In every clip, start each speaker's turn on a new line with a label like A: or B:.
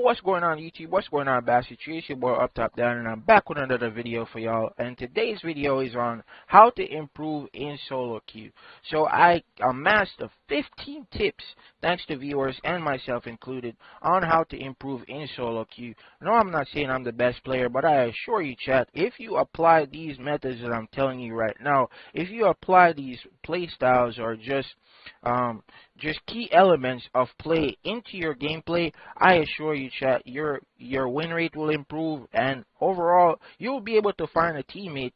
A: what's going on YouTube? What's going on Basketrio? It's your boy Up Top Down, and I'm back with another video for y'all. And today's video is on how to improve in solo queue. So I amassed 15 tips, thanks to viewers and myself included, on how to improve in solo queue. No, I'm not saying I'm the best player, but I assure you, chat, if you apply these methods that I'm telling you right now, if you apply these play styles or just key elements of play into your gameplay, I assure you, chat, your win rate will improve, and overall you'll be able to find a teammate,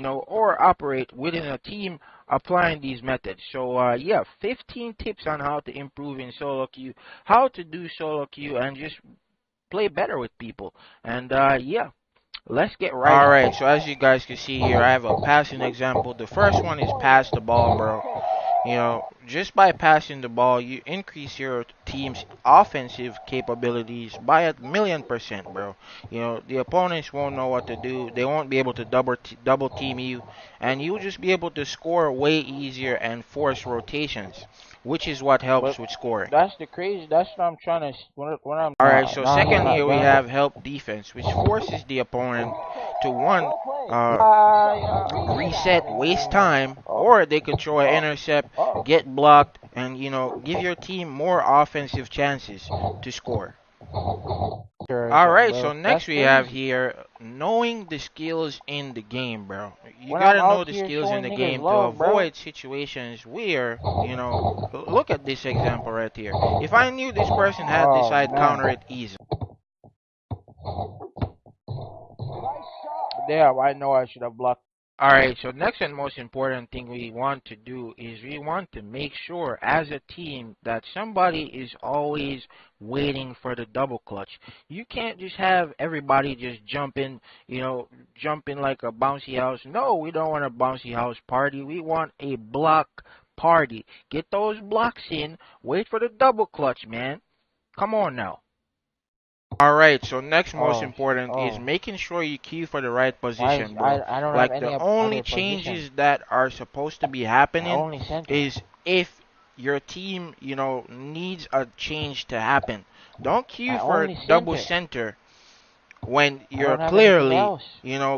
A: or operate within a team applying these methods. So yeah, 15 tips on how to improve in solo queue, how to do solo queue and just play better with people. And yeah, let's get right.
B: Alright, so as you guys can see here, I have a passing example. The first one is pass the ball, bro. Just by passing the ball, you increase your team's offensive capabilities by 1,000,000%, bro. The opponents won't know what to do. They won't be able to double team you, and you'll just be able to score way easier and force rotations, which is what helps with scoring.
A: That's what I'm trying to.
B: Alright, so second here we have help defense, which forces the opponent to reset, waste time, or they could throw an intercept, get blocked, and give your team more offensive chances to score. Alright, so next we have here knowing the skills in the game, bro. You gotta know the skills in the game to avoid situations where, look at this example right here. If I knew this person had this, I'd counter it easily.
A: There, I know I should have blocked. Alright, so next and most important thing we want to do is we want to make sure as a team that somebody is always waiting for the double clutch. You can't just have everybody just jumping like a bouncy house. No, we don't want a bouncy house party. We want a block party. Get those blocks in. Wait for the double clutch, man. Come on now.
B: Alright, so next most important is making sure you queue for the right position, bro. Like the only changes that are supposed to be happening is if your team, needs a change to happen. Don't queue for double center when you're clearly,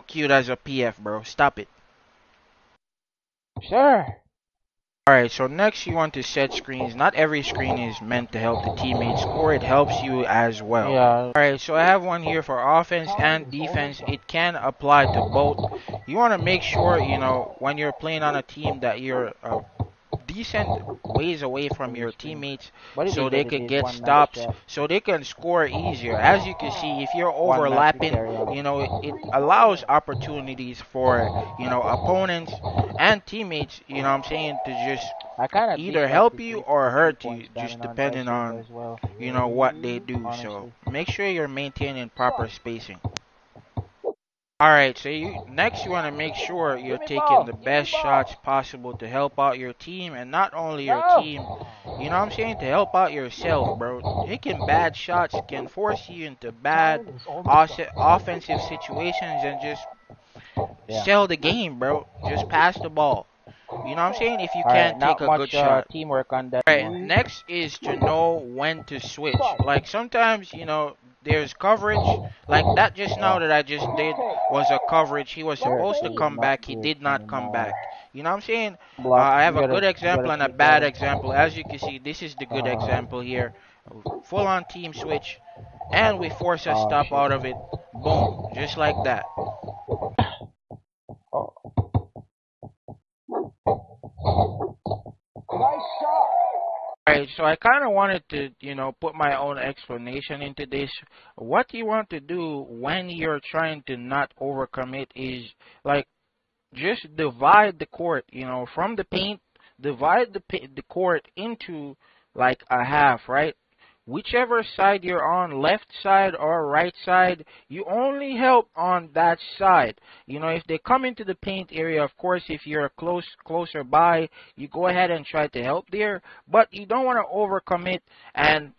B: queued as a PF, bro. Stop it.
A: Sure.
B: Alright, so next you want to set screens. Not every screen is meant to help the teammates score, it helps you as well.
A: Yeah.
B: Alright, so I have one here for offense and defense. It can apply to both. You want to make sure, when you're playing on a team that you're decent ways away from your teammates so they can get stops, so they can score easier. As you can see, if you're overlapping, it allows opportunities for, opponents and teammates, to just either help you or hurt you, just depending on, what they do. So make sure you're maintaining proper spacing. Alright, so next you want to make sure you're taking the best shots possible to help out your team, and not only your team, to help out yourself, bro. Taking bad shots can force you into bad offensive situations and just sell the game, bro. Just pass the ball. If you can't take a good shot.
A: Teamwork on that.
B: Alright, next is to know when to switch. Like sometimes, there's coverage. Like that just now that I just did was a coverage. He was supposed to come back. He did not come back. I have a good example and a bad example. As you can see, this is the good example here. Full on team switch. And we force a stop out of it. Boom. Just like that.
A: Alright, so I kind of wanted to, put my own explanation into this. What you want to do when you're trying to not overcommit is, like, just divide the court, from the paint, divide the court into, like, a half, right? Whichever side you're on, left side or right side, you only help on that side. If they come into the paint area, of course, if you're closer by, you go ahead and try to help there. But you don't want to overcommit and,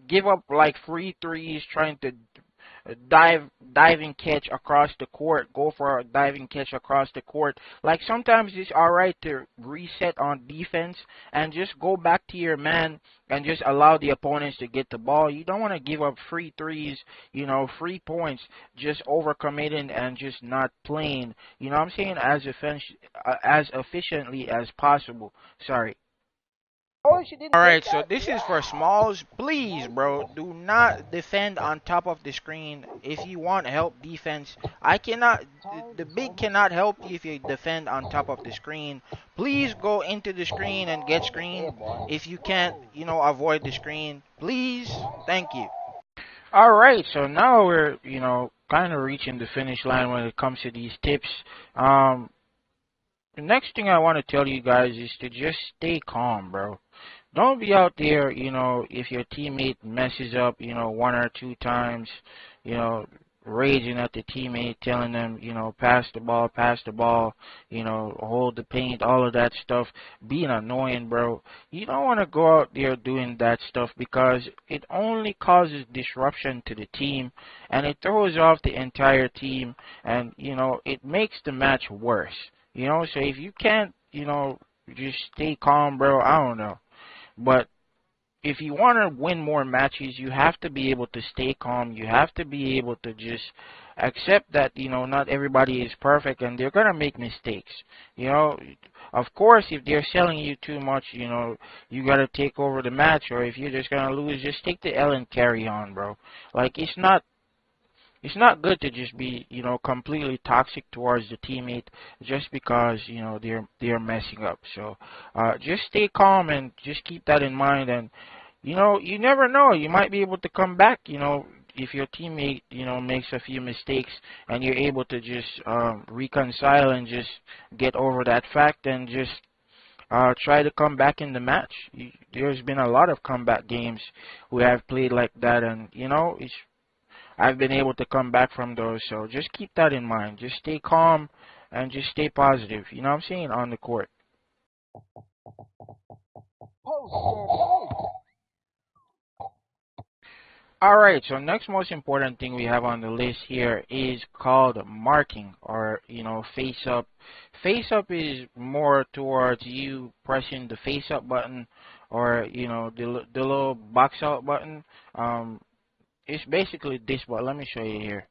A: give up like free threes trying to diving catch across the court, go for a diving catch across the court. Like sometimes it's alright to reset on defense and just go back to your man and just allow the opponents to get the ball. You don't want to give up free threes, free points, just overcommitting and just not playing, you know what I'm saying, as efficiently as possible. Sorry. Oh, she didn't take
B: Alright, so
A: that?
B: this is for smalls. Please, bro, do not defend on top of the screen if you want help defense. I cannot, the big cannot help you if you defend on top of the screen. Please go into the screen and get screened. If you can't, avoid the screen, please. Thank you.
A: Alright, so now we're, kind of reaching the finish line when it comes to these tips. Um, the next thing I want to tell you guys is to just stay calm, bro. Don't be out there, if your teammate messes up, one or two times, you know, raging at the teammate, telling them, pass the ball, hold the paint, all of that stuff, being annoying, bro. You don't want to go out there doing that stuff because it only causes disruption to the team and it throws off the entire team and, it makes the match worse. So if you can't, just stay calm, bro, I don't know. But if you want to win more matches, you have to be able to stay calm. You have to be able to just accept that, not everybody is perfect and they're going to make mistakes. Of course, if they're selling you too much, you got to take over the match. Or if you're just going to lose, just take the L and carry on, bro. Like, it's not good to just be, completely toxic towards the teammate just because, they're messing up. So, just stay calm and just keep that in mind. And, you never know. You might be able to come back, if your teammate, makes a few mistakes and you're able to just reconcile and just get over that fact and just try to come back in the match. There's been a lot of comeback games we have played like that, and, I've been able to come back from those, so just keep that in mind. Just stay calm and just stay positive, you know what I'm saying, on the court. Alright, so next most important thing we have on the list here is called marking or, face up. Face up is more towards you pressing the face up button or, the little box out button. It's basically this, but let me show you here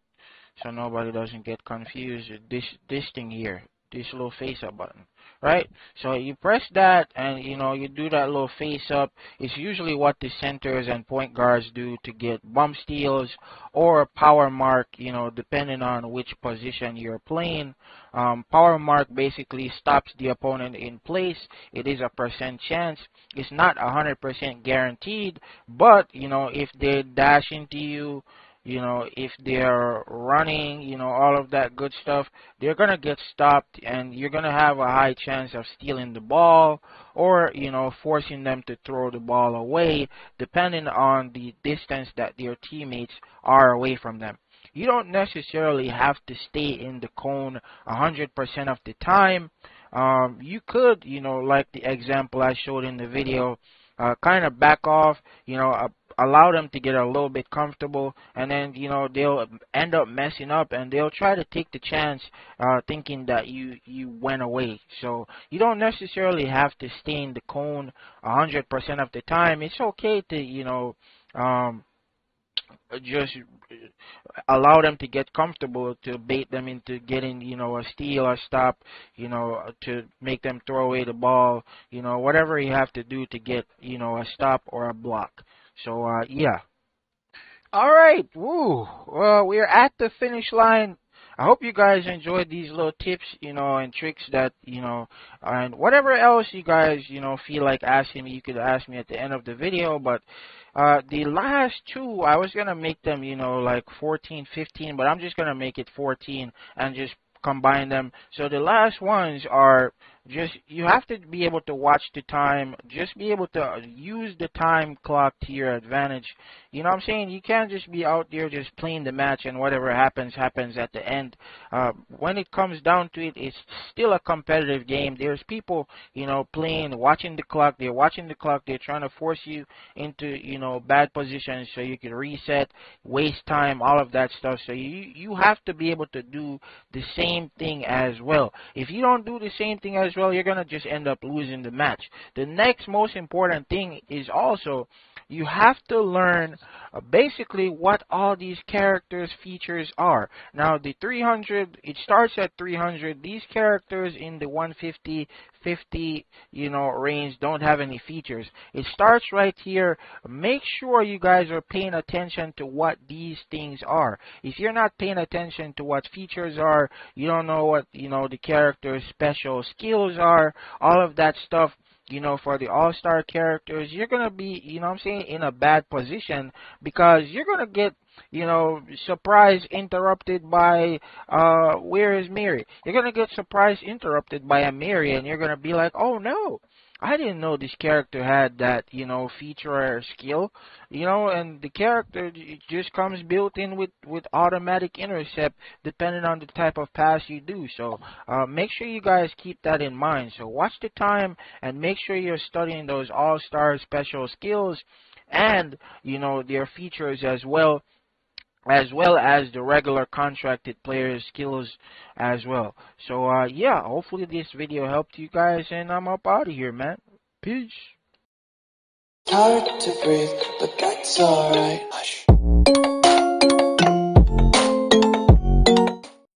A: so nobody doesn't get confused. This thing here, this little face up button, right? So you press that and you do that little face up. It's usually what the centers and point guards do to get bump steals or power mark, depending on which position you're playing. Power mark basically stops the opponent in place. It is a percent chance. It's not 100% guaranteed, but if they dash into you, if they're running, all of that good stuff, they're going to get stopped and you're going to have a high chance of stealing the ball or, forcing them to throw the ball away, depending on the distance that their teammates are away from them. You don't necessarily have to stay in the cone 100% of the time. You could, like the example I showed in the video, kind of back off, allow them to get a little bit comfortable, and then, they'll end up messing up, and they'll try to take the chance, thinking that you went away. So you don't necessarily have to stay in the cone 100% of the time. It's okay to, just allow them to get comfortable, to bait them into getting, a steal or stop, to make them throw away the ball, whatever you have to do to get, a stop or a block. So, yeah. All right. Woo. Well, we're at the finish line. I hope you guys enjoyed these little tips, and tricks that, and whatever else you guys, feel like asking me, you could ask me at the end of the video. But the last two, I was going to make them, like 14, 15, but I'm just going to make it 14 and just combine them. So the last ones are just you have to be able to watch the time, just be able to use the time clock to your advantage. You know what I'm saying? You can't just be out there just playing the match and whatever happens happens at the end. When it comes down to it, it's still a competitive game. There's people, playing, watching the clock. They're watching the clock. They're trying to force you into, bad positions so you can reset, waste time, all of that stuff. So you have to be able to do the same thing as well. If you don't do the same thing as well, you're going to just end up losing the match. The next most important thing is also you have to learn basically what all these characters features are. Now the 300, it starts at 300. These characters in the 150, 50, range don't have any features. It starts right here. Make sure you guys are paying attention to what these things are. If you're not paying attention to what features are, you don't know what, the character's special skills are, all of that stuff, for the all-star characters, you're going to be, in a bad position because you're going to get, surprise interrupted by, where is Mary? You're going to get surprise interrupted by a Mary and you're going to be like, oh no, I didn't know this character had that, feature or skill, and the character it just comes built in with automatic intercept depending on the type of pass you do. So make sure you guys keep that in mind. So watch the time and make sure you're studying those all-star special skills and, their features as well as the regular contracted players' skills as well. So, yeah, hopefully this video helped you guys, and I'm up out of here, man. Peace.
C: Hard to breathe, but that's alright. Hush.